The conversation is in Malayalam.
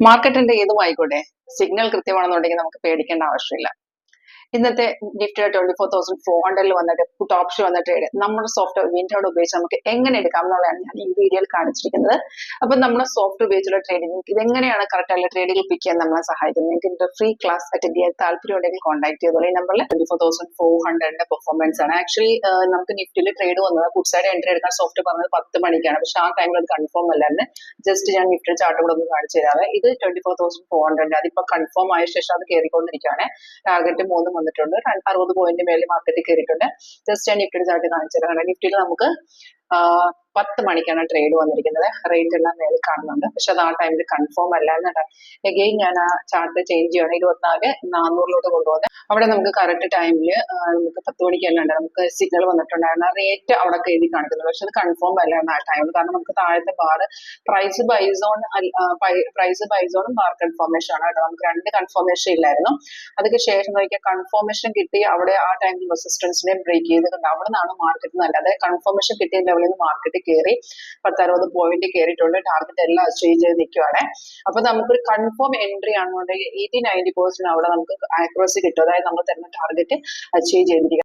മാർക്കറ്റിന്റെ ഏതും ആയിക്കോട്ടെ, സിഗ്നൽ കൃത്യമാണെന്നുണ്ടെങ്കിൽ നമുക്ക് പേടിക്കേണ്ട ആവശ്യമില്ല. ഇന്നത്തെ നിഫ്റ്റിയുടെ 24,400 വന്നിട്ട് പുട്ട് ഓപ്ഷൻ വന്ന ട്രേഡ് നമ്മുടെ സോഫ്റ്റ്വെയർ വിൻഡോഡ് ഉപയോഗിച്ച് നമുക്ക് എങ്ങനെ എടുക്കാം എന്നുള്ളതാണ് ഞാൻ ഈ വീഡിയോയിൽ കാണിച്ചിരിക്കുന്നത്. അപ്പൊ നമ്മുടെ സോഫ്റ്റ്വെയർ ഉപയോഗിച്ചുള്ള ട്രേഡിംഗ് ഇതെങ്ങനെയാണ് കറക്റ്റ് ആയിട്ടുള്ള ട്രേഡുകൾ പിക്ക് ചെയ്യാൻ നമ്മളെ സഹായിക്കുന്നത്. നിങ്ങൾക്ക് ഇതിന്റെ ഫ്രീ ക്ലാസ് അറ്റൻഡ് ചെയ്യാൻ താല്പര്യം ഉണ്ടെങ്കിൽ കോൺടാക്ട് ചെയ്തോളൂ. ഈ നമ്പറിൽ 24,400 പെർഫോമൻസ് ആണ്. ആക്ച്വലി നമുക്ക് നിഫ്റ്റിയിൽ ട്രേഡ് വന്നത് പുട്ട് സൈഡ് എൻട്രി എടുക്കാൻ സോഫ്റ്റ്വെയർ പറഞ്ഞത് 10 മണിക്കാണ്. പക്ഷെ ആ ടൈമിൽ അത് കൺഫേം അല്ലായിരുന്നു. ജസ്റ്റ് ഞാൻ നിഫ്റ്റി ചാർട്ട് കൂടെ ഒന്ന് കാണിച്ചു തരാവേ. ഇത് 24,400 അതിപ്പോ കൺഫേം ആയ ശേഷം അത് കയറിക്കൊണ്ടിരിക്കുകയാണ്. ടാർഗറ്റ് 3 വന്നിട്ടുണ്ട്. 60 പോയിന്റ് മേലെ മാർക്കറ്റിൽ കയറിയിട്ടുണ്ട്. ജസ്റ്റ് ഞാൻ നിഫ്റ്റിയുടെ ചാർട്ട് കാണിച്ചു തരാം. നിഫ്റ്റിയിൽ നമുക്ക് 10 മണിക്കാണ് ട്രേഡ് വന്നിരിക്കുന്നത്. റേറ്റ് എല്ലാം മേളിൽ കാണുന്നുണ്ട്. പക്ഷെ അത് ആ ടൈമിൽ കൺഫേം അല്ലായിരുന്നു. എഗെയിൻ ഞാൻ ആ ചാർട്ട് ചേഞ്ച് ചെയ്യണം. 24,400 കൊണ്ടുവന്ന് അവിടെ നമുക്ക് കറക്റ്റ് ടൈമിൽ നമുക്ക് 10 മണിക്കല്ല നമുക്ക് സിഗ്നൽ വന്നിട്ടുണ്ടായിരുന്നു. റേറ്റ് അവിടെ എഴുതി കാണിക്കുന്നത്. പക്ഷെ അത് കൺഫേം അല്ലായിരുന്നു ആ ടൈമിൽ. കാരണം നമുക്ക് താഴത്തെ ബാർ പ്രൈസ് ബൈസോണും ബാർ കൺഫർമേഷൻ ആണ് കേട്ടോ. നമുക്ക് 2 കൺഫർമേഷൻ ഇല്ലായിരുന്നു. അതിന് ശേഷം നോക്കിയാൽ കൺഫർമേഷൻ കിട്ടി. അവിടെ ആ ടൈമിൽ റെസിസ്റ്റൻസിനെ ബ്രേക്ക് ചെയ്തിട്ടുണ്ട്. അവിടെ നിന്നാണ് മാർക്കറ്റ് നല്ല, അതായത് കൺഫർമേഷൻ കിട്ടിയ ലെവലിൽ നിന്ന് മാർക്കറ്റ് കയറി 10-60 പോയിന്റ് കയറിയിട്ടുണ്ട്. ടാർഗറ്റ് എല്ലാം അച്ചീവ് ചെയ്ത് നിൽക്കുവാണ്. അപ്പൊ നമുക്കൊരു കൺഫേം എൻട്രി ആണെന്നുണ്ടെങ്കിൽ 80-90% അവിടെ നമുക്ക് ആക്യുറസി കിട്ടും. അതായത് നമ്മൾ തരുന്ന ടാർഗറ്റ് അച്ചീവ് ചെയ്തിരിക്കും.